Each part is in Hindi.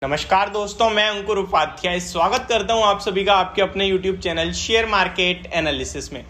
नमस्कार दोस्तों, मैं अंकुर उपाध्याय स्वागत करता हूं आप सभी का आपके अपने YouTube channel share market analysis में।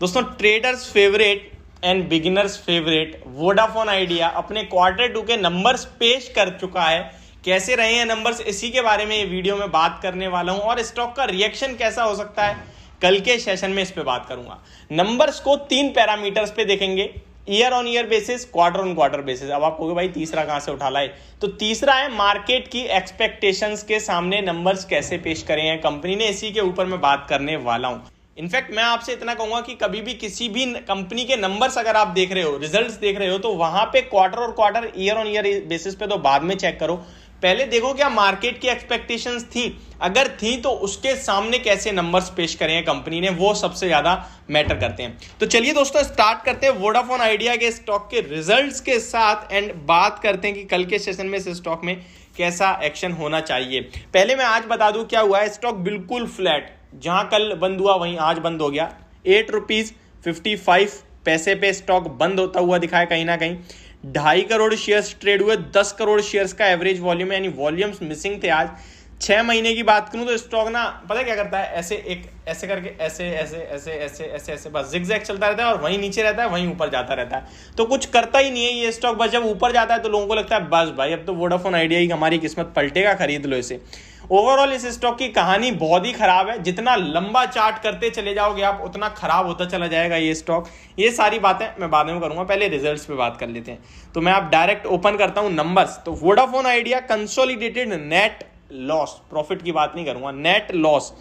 दोस्तों, traders favourite and beginners favourite Vodafone idea अपने क्वार्टर 2 के नंबर्स पेश कर चुका है। कैसे रहे हैं नंबर्स, इसी के बारे में ये वीडियो में बात करने वाला हूं और स्टॉक का रिएक्शन कैसा हो सकता है कल के सेशन में इस पे बात करूंगा। नंबर्स को 3 पैरामीटर्स पे देखेंगे, year on year basis, quarter on quarter basis. अब आप कहोगे भाई तीसरा कहां से उठा लाए, तो तीसरा है मार्केट की एक्सपेक्टेशंस के सामने नंबर्स कैसे पेश करे हैं कंपनी ने, इसी के ऊपर मैं बात करने वाला हूं। इनफैक्ट मैं आपसे इतना कहूंगा कि कभी भी किसी भी कंपनी के नंबर्स अगर आप देख रहे हो, रिजल्ट्स देख रहे हो, तो वहां पे क्वार्टर और quarter, year on year basis पे तो बाद में चेक करो। पहले देखो क्या मार्केट की एक्सपेक्टेशंस थी, अगर थी तो उसके सामने कैसे नंबर्स पेश करे हैं कंपनी ने, वो सबसे ज्यादा मैटर करते हैं। तो चलिए दोस्तों, स्टार्ट करते हैं वोडाफोन आइडिया के स्टॉक के रिजल्ट्स के साथ एंड बात करते हैं कि कल के सेशन में इस स्टॉक में कैसा एक्शन होना चाहिए। पहले मैं आज बता दूं क्या हुआ है। स्टॉक बिल्कुल फ्लैट, जहां कल बंद हुआ वहीं आज बंद हो गया। 8 रुपीज 55 पैसे पे स्टॉक बंद होता हुआ दिखाया कहीं ना कहीं। 2.5 करोड़ शेयर्स ट्रेड हुए, 10 करोड़ शेयर्स का एवरेज वॉल्यूम है, यानी वॉल्यूम्स मिसिंग थे आज। 6 महीने की बात करूं तो स्टॉक ना पता क्या करता है, ऐसे करके ऐसे ऐसे ऐसे ऐसे ऐसे ऐसे बस जिगजैग चलता रहता है और वहीं नीचे रहता है, वहीं ऊपर जाता रहता है, तो कुछ करता ही नहीं है ये स्टॉक। बस जब ऊपर जाता है तो लोगों को लगता है बस भाई अब तो वोडाफोन आइडिया ही हमारी किस्मत पलटेगा, खरीद लो इसे। ओवरऑल इस स्टॉक की कहानी बहुत ही खराब है। जितना लंबा चार्ट करते चले जाओगे आप, उतना खराब होता चला जाएगा ये स्टॉक। ये सारी बातें मैं बाद में करूंगा, पहले रिजल्ट्स पे बात कर लेते हैं। तो मैं आप डायरेक्ट ओपन करता हूं नंबर्स। तो Vodafone idea consolidated net loss, profit की बात नहीं करूंगा, नेट लॉस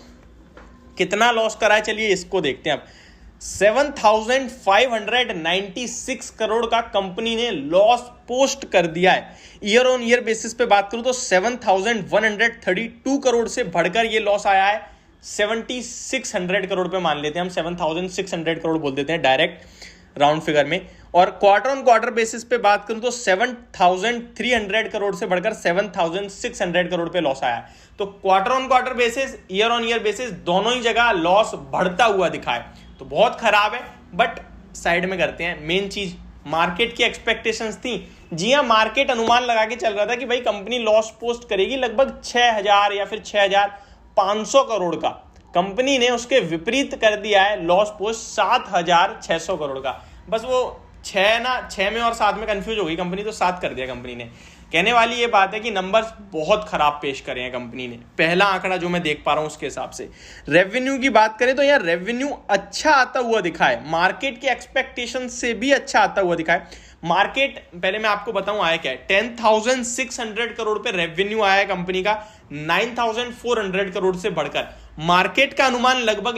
कितना लॉस करा है, चलिए इसको देखते हैं अब। 7,596 करोड़ का कंपनी ने लॉस पोस्ट कर दिया है। ईयर ऑन ईयर बेसिस पे बात करूं तो 7,132 करोड़ से बढ़कर ये लॉस आया है 7,600 करोड़ पे, मान लेते हैं हम 7,600 करोड़ बोल देते हैं डायरेक्ट राउंड फिगर में। और क्वार्टर ऑन क्वार्टर बेसिस पे बात करूं तो 7,300 करोड़ से बढ़कर 7,600 करोड़ पे लॉस आया है। तो quarter on quarter basis, year on year basis, दोनों ही जगह लॉस बढ़ता हुआ दिखा है, तो बहुत खराब है। बट साइड में करते हैं, मेन चीज मार्केट की एक्सपेक्टेशंस थी। जी हां, मार्केट अनुमान लगा के चल रहा था कि भाई कंपनी लॉस पोस्ट करेगी लगभग 6,000 या फिर 6,500 करोड़ का। कंपनी ने उसके विपरीत कर दिया है, लॉस पोस्ट 7,600 करोड़ का। बस वो 6 में और 7 में कंफ्यूज हो गई कंपनी, तो 7 कर दिया कंपनी ने। कहने वाली ये बात है कि नंबर्स बहुत खराब पेश करे हैं कंपनी ने। पहला आंकड़ा जो मैं देख पा रहा हूं उसके हिसाब से, रेवेन्यू की बात करें तो यार रेवेन्यू अच्छा आता हुआ दिखा है, मार्केट के एक्सपेक्टेशन से भी अच्छा आता हुआ दिखा है। मार्केट, पहले मैं आपको बताऊं आया क्या है, 10,600 करोड़ पे रेवेन्यू आया है कंपनी का, 9,400 करोड़ से बढ़कर। मार्केट का अनुमान लगभग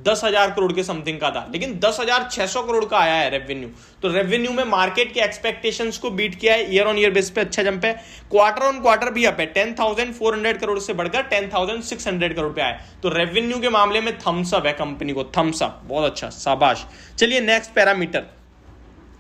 10,000 करोड़ के समथिंग का था, लेकिन 10,600 करोड़ का आया है रेवेन्यू। तो रेवेन्यू में मार्केट के एक्सपेक्टेशंस को बीट किया है, ईयर ऑन ईयर बेस पे अच्छा जंप है। क्वार्टर ऑन क्वार्टर भी अप है, 10,400 करोड़ से बढ़कर 10,600 करोड़ पे आया। तो रेवेन्यू के मामले में थम्स अप है कंपनी को, थम्स अप, बहुत अच्छा, शाबाश। चलिए नेक्स्ट पैरामीटर।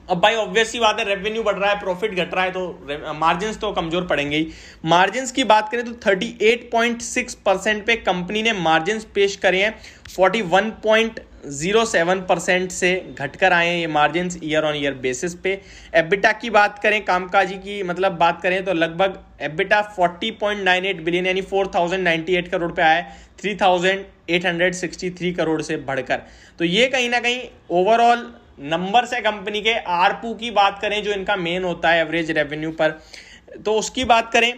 अब भाई ऑब्वियस सी बात है, रेवेन्यू बढ़ रहा है, प्रॉफिट घट रहा है, तो मार्जिन्स तो कमजोर पड़ेंगे ही। मार्जिन्स की बात करें तो 38.6% पे कंपनी ने मार्जिन्स पेश करे हैं, 41.07% से घटकर आए हैं ये margins year on year basis पे। एबिटा की बात करें, कामकाजी की मतलब बात करें तो लगभग एबिटा 40.98 बिलियन यानी 4,098 करोड़ पे आया है, 3,863 करोड़ से बढ़कर। तो ये कहीं ना कहीं ओवरऑल नंबर्स है कंपनी के। आरपू की बात करें जो इनका मेन होता है एवरेज रेवेन्यू पर, तो उसकी बात करें,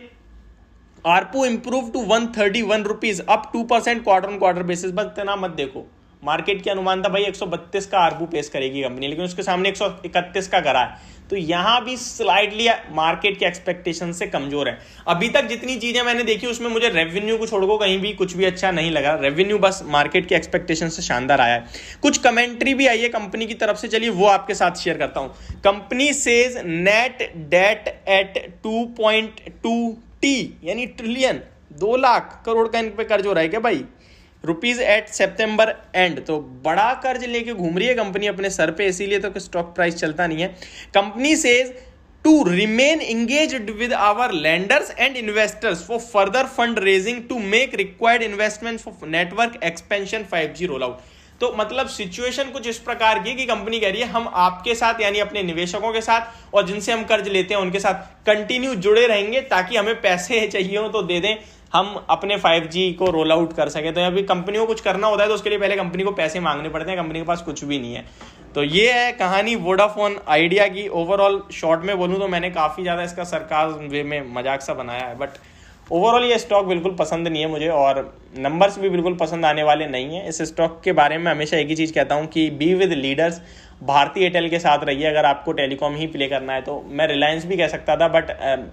ARPU improve to 131 rupees, up 2% quarter on quarter basis. बस इतना मत देखो, मार्केट की अनुमान था भाई 132 का आरपू पेश करेगी कंपनी, लेकिन उसके सामने 131 का करा है, तो यहां भी स्लाइडली मार्केट के एक्सपेक्टेशन से कमजोर है। अभी तक जितनी चीजें मैंने देखी उसमें मुझे रेवेन्यू को छोड़कर कहीं भी कुछ भी अच्छा नहीं लगा। रेवेन्यू बस मार्केट के एक्सपेक्टेशन से शानदार आया है। कुछ कमेंट्री भी आई है कंपनी की तरफ से, चलिए वो आपके साथ शेयर करता हूं। Company says net debt at 2.2T यानी ट्रिलियन, 2 लाख करोड़ का इन पे कर्ज हो रहा है क्या भाई, रुपीज एट सितंबर एंड। तो बड़ा कर्ज लेके घूम रही है कंपनी अपने सर पे, इसीलिए तो स्टॉक प्राइस चलता नहीं है। Company says to remain engaged with our lenders and investors for further fund raising to make required investment for network expansion 5G roll out. तो मतलब सिचुएशन कुछ इस प्रकार की कि कंपनी कह रही है हम आपके साथ यानी अपने निवेशकों के साथ और जिनसे हम कर्ज लेते हैं उनके साथ कंटिन्यू जुड़े रहेंगे, ताकि हमें पैसे चाहिए हो तो दे दें, हम अपने 5G को रोल आउट कर सके। तो अभी कंपनी को कुछ करना होता है तो उसके लिए पहले कंपनी को पैसे मांगने पड़ते हैं, कंपनी के पास कुछ भी नहीं है। तो ये है कहानी वोडाफोन आइडिया की। ओवरऑल शॉर्ट में बोलूँ तो मैंने काफ़ी ज़्यादा इसका सरकाज़्म वे में मजाक सा बनाया है, बट ओवरऑल ये स्टॉक बिल्कुल पसंद नहीं है मुझे और नंबर्स भी बिल्कुल पसंद आने वाले नहीं है। इस स्टॉक के बारे में हमेशा एक ही चीज़ कहता हूँ कि बी विद लीडर्स। भारतीय एयरटेल के साथ रहिए अगर आपको टेलीकॉम ही प्ले करना है तो। मैं रिलायंस भी कह सकता था, बट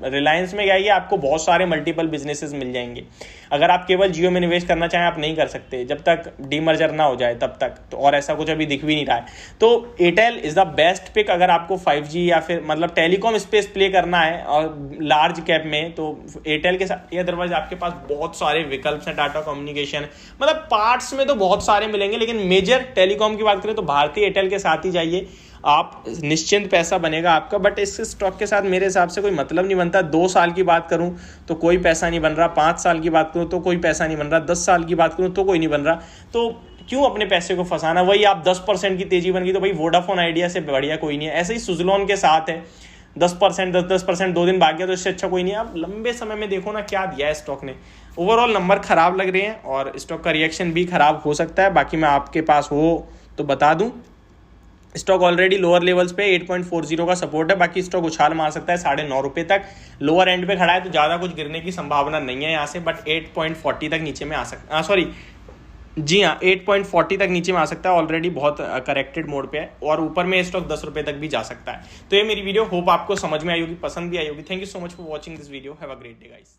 रिलायंस में क्या है, आपको बहुत सारे मल्टीपल बिजनेसेस मिल जाएंगे। अगर आप केवल जियो में निवेश करना चाहें आप नहीं कर सकते जब तक डीमर्जर ना हो जाए तब तक, तो और ऐसा कुछ अभी दिख भी नहीं रहा है। तो Airtel is the best pick अगर आपको 5G या फिर मतलब टेलीकॉम स्पेस प्ले करना है और लार्ज कैप में, तो एयरटेल के साथ। अदरवाइज आपके पास बहुत सारे विकल्प हैं, टाटा कम्युनिकेशन, मतलब पार्ट्स में तो बहुत सारे मिलेंगे, लेकिन मेजर टेलीकॉम की बात करें तो भारतीय एयरटेल के साथ ही जाइए, आप निश्चिंत पैसा बनेगा आपका। बट इस स्टॉक के साथ मेरे हिसाब से कोई मतलब नहीं बनता। 2 साल की बात करूं तो कोई पैसा नहीं बन रहा, 5 साल की बात करूं तो कोई पैसा नहीं बन रहा, 10 साल की बात करूं तो कोई नहीं बन रहा। तो क्यों अपने पैसे को फंसाना। वही आप 10% की तेजी बन गई तो भाई वोडाफोन आइडिया से बढ़िया कोई नहीं है। ऐसे ही सुजलॉन के साथ है 10%, 10% 2 दिन भाग गया तो इससे अच्छा कोई नहीं है। आप लंबे समय में देखो ना क्या दिया है स्टॉक ने। ओवरऑल नंबर खराब लग रहे हैं और स्टॉक का रिएक्शन भी खराब हो सकता है। बाकी मैं आपके पास हो तो बता दूं, स्टॉक ऑलरेडी लोअर लेवल्स पे 8.40 का सपोर्ट है। बाकी स्टॉक उछाल मार सकता है 9.5 रुपये तक। लोअर एंड पे खड़ा है तो ज़्यादा कुछ गिरने की संभावना नहीं है यहाँ से, बट 8.40 तक नीचे में आ सकता है। सॉरी जी हाँ, 8.40 तक नीचे में आ सकता है। ऑलरेडी बहुत करेक्टेड मोड पे है और ऊपर में स्टॉक 10 रुपये तक भी जा सकता है। तो ये मेरी वीडियो होप आपको समझ में आई होगी, पसंद भी आई होगी। Thank you so much for watching this video. Have a great day guys.